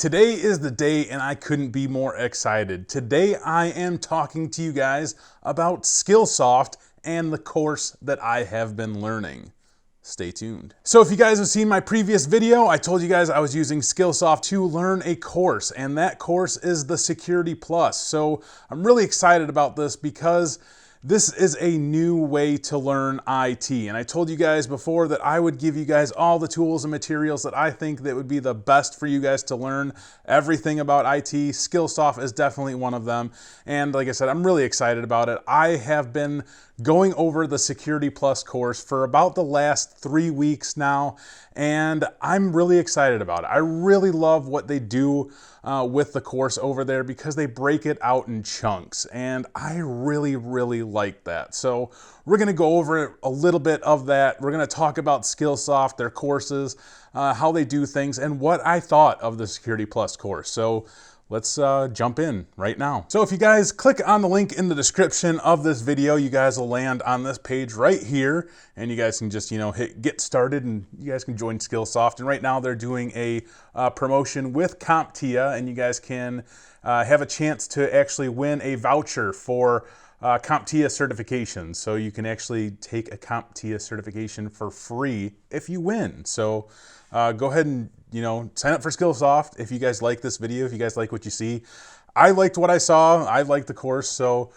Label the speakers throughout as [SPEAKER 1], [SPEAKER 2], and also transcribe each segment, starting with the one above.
[SPEAKER 1] Today is the day and I couldn't be more excited. Today I am talking to you guys about Skillsoft and the course that I have been learning. Stay tuned. So if you guys have seen my previous video, I told you guys I was using Skillsoft to learn a course, and that course is the Security Plus. So I'm really excited about this because this is a new way to learn IT. And I told you guys before that I would give you guys all the tools and materials that I think that would be the best for you guys to learn everything about IT. Skillsoft is definitely one of them. And like I said, I'm really excited about it. I have been going over the Security Plus course for about the last 3 weeks now, and I'm really excited about it. I really love what they do with the course over there because they break it out in chunks, and I really like that. So we're going to go over a little bit of that. We're going to talk about Skillsoft, their courses, how they do things, and what I thought of the Security Plus course. So let's jump in right now. So if you guys click on the link in the description of this video, you guys will land on this page right here, and you guys can just, hit get started, and you guys can join Skillsoft. And right now they're doing a promotion with CompTIA, and you guys can have a chance to actually win a voucher for CompTIA Certifications. So you can actually take a CompTIA certification for free if you win. So go ahead and sign up for Skillsoft if you guys like this video, if you guys like what you see. I liked what I saw. I liked the course, so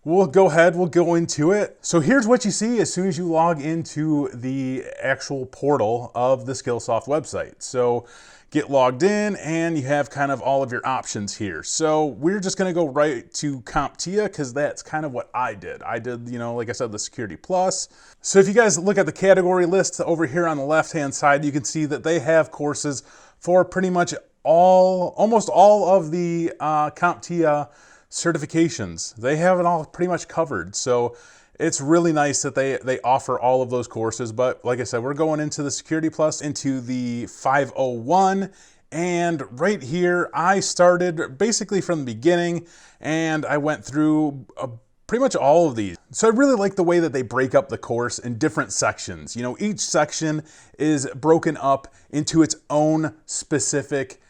[SPEAKER 1] we'll go into it. So here's what you see as soon as you log into the actual portal of the Skillsoft website. So get logged in and you have kind of all of your options here. So we're just gonna go right to CompTIA because that's kind of what I did. I did, like I said, the Security Plus. So if you guys look at the category list over here on the left-hand side, you can see that they have courses for pretty much almost all of the CompTIA certifications. They have it all pretty much covered. So it's really nice that they offer all of those courses. But like I said, we're going into the Security Plus, into the 501. And right here, I started basically from the beginning, and I went through pretty much all of these. So I really like the way that they break up the course in different sections. Each section is broken up into its own specific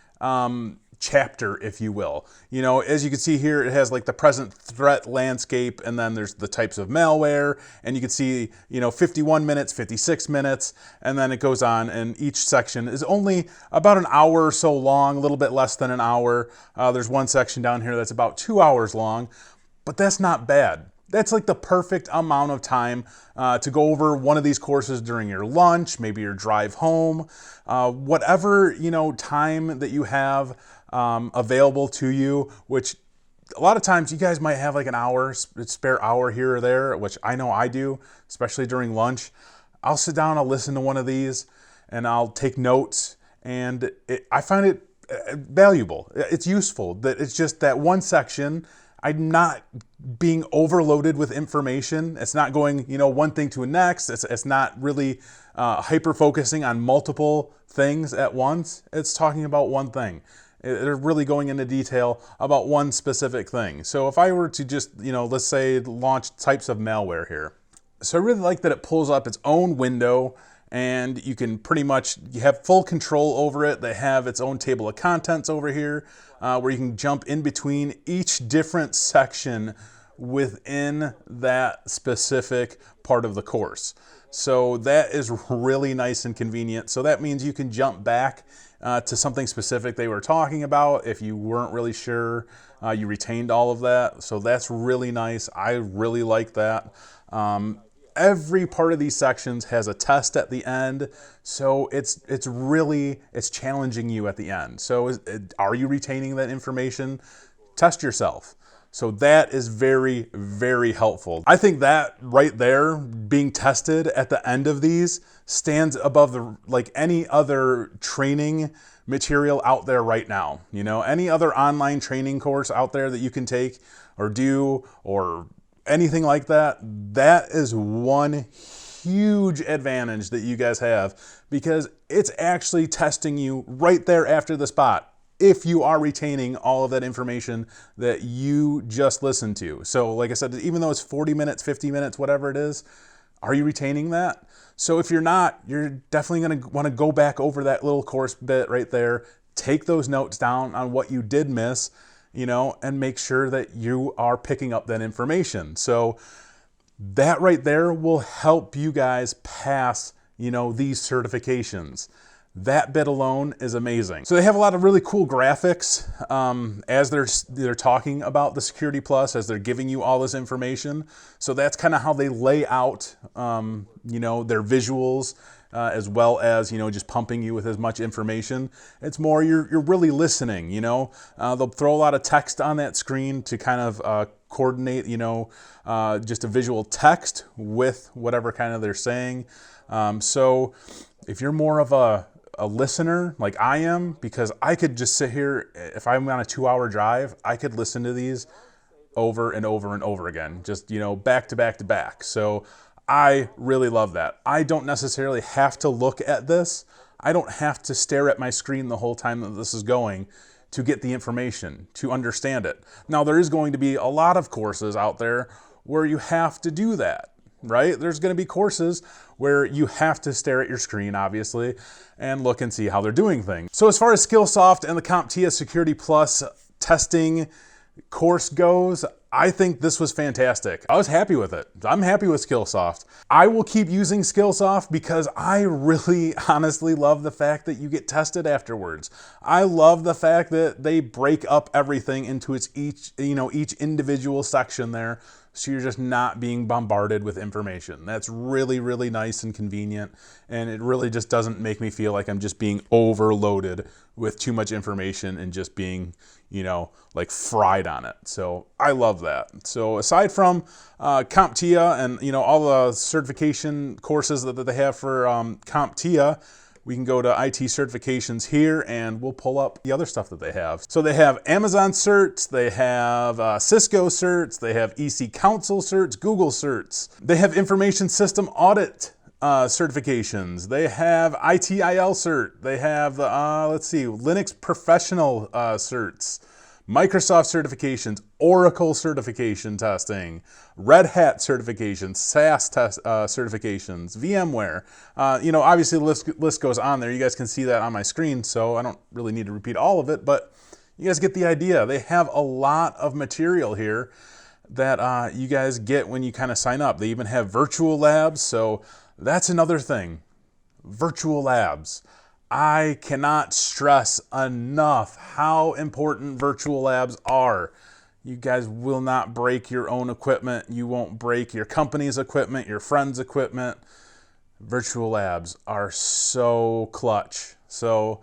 [SPEAKER 1] chapter, if you will. As you can see here, it has like the present threat landscape, and then there's the types of malware, and you can see 51 minutes, 56 minutes, and then it goes on, and each section is only about an hour or so long, a little bit less than an hour. There's one section down here that's about 2 hours long, but that's not bad. That's like the perfect amount of time to go over one of these courses during your lunch, maybe your drive home, whatever time that you have available to you, which a lot of times you guys might have like an hour, spare hour here or there, which I know I do, especially during lunch. I'll sit down, I'll listen to one of these, and I'll take notes, and I find it valuable. It's useful. That it's just that one section, I'm not being overloaded with information. It's not going, one thing to the next. It's not really hyper focusing on multiple things at once. It's talking about one thing. They're really going into detail about one specific thing. So if I were to just, let's say launch types of malware here. So I really like that it pulls up its own window, and you can pretty much, you have full control over it. They have its own table of contents over here where you can jump in between each different section within that specific part of the course. So that is really nice and convenient. So that means you can jump back to something specific they were talking about if you weren't really sure. You retained all of that. So that's really nice. I really like that. Every part of these sections has a test at the end, so it's challenging you at the end. So are you retaining that information? Test yourself. So that is very helpful. I think that right there, being tested at the end of these, stands above any other training material out there right now. Any other online training course out there that you can take or do or anything like that, that is one huge advantage that you guys have, because it's actually testing you right there after the spot if you are retaining all of that information that you just listened to. So like I said, even though it's 40 minutes, 50 minutes, whatever it is, are you retaining that? So if you're not, you're definitely going to want to go back over that little course bit right there, take those notes down on what you did miss, and make sure that you are picking up that information. So that right there will help you guys pass, these certifications. That bit alone is amazing. So they have a lot of really cool graphics as they're talking about the Security Plus, as they're giving you all this information. So that's kind of how they lay out, their visuals, as well as, just pumping you with as much information. It's more, you're really listening, They'll throw a lot of text on that screen to kind of coordinate, just a visual text with whatever kind of they're saying. So if you're more of a listener like I am, because I could just sit here, if I'm on a 2-hour drive, I could listen to these over and over and over again, just, back to back to back. So I really love that. I don't necessarily have to look at this. I don't have to stare at my screen the whole time that this is going to get the information, to understand it. Now, there is going to be a lot of courses out there where you have to do that, right? There's going to be courses where you have to stare at your screen, obviously, and look and see how they're doing things. So as far as Skillsoft and the CompTIA Security Plus testing course goes, I think this was fantastic. I was happy with it. I'm happy with Skillsoft. I will keep using Skillsoft because I really honestly love the fact that you get tested afterwards. I love the fact that they break up everything into each individual section there, so you're just not being bombarded with information. That's really, really nice and convenient, and it really just doesn't make me feel like I'm just being overloaded with too much information and just being, like fried on it. So I love that. So aside from CompTIA and, all the certification courses that they have for CompTIA, we can go to IT certifications here and we'll pull up the other stuff that they have. So they have Amazon certs, they have Cisco certs, they have EC Council certs, Google certs. They have information system audit certifications. They have ITIL cert. They have, Linux professional certs. Microsoft certifications, Oracle certification testing, Red Hat certifications, SaaS certifications, VMware. Obviously the list goes on there. You guys can see that on my screen, so I don't really need to repeat all of it, but you guys get the idea. They have a lot of material here that you guys get when you kind of sign up. They even have virtual labs, so that's another thing. Virtual labs. I cannot stress enough how important virtual labs are. You guys will not break your own equipment. You won't break your company's equipment, your friend's equipment. Virtual labs are so clutch. So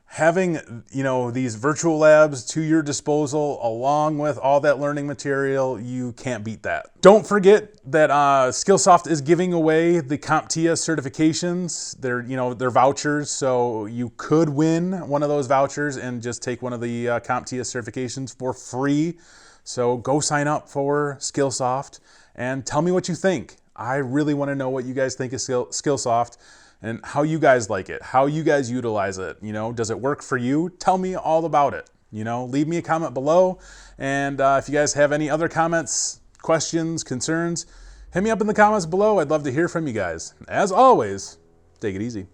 [SPEAKER 1] having, these virtual labs to your disposal along with all that learning material, you can't beat that. Don't forget that Skillsoft is giving away the CompTIA certifications. They're vouchers, so you could win one of those vouchers and just take one of the CompTIA certifications for free. So go sign up for Skillsoft and tell me what you think. I really want to know what you guys think of Skillsoft and how you guys like it, how you guys utilize it. Does it work for you? Tell me all about it. Leave me a comment below. And if you guys have any other comments, questions, concerns, hit me up in the comments below. I'd love to hear from you guys. As always, take it easy.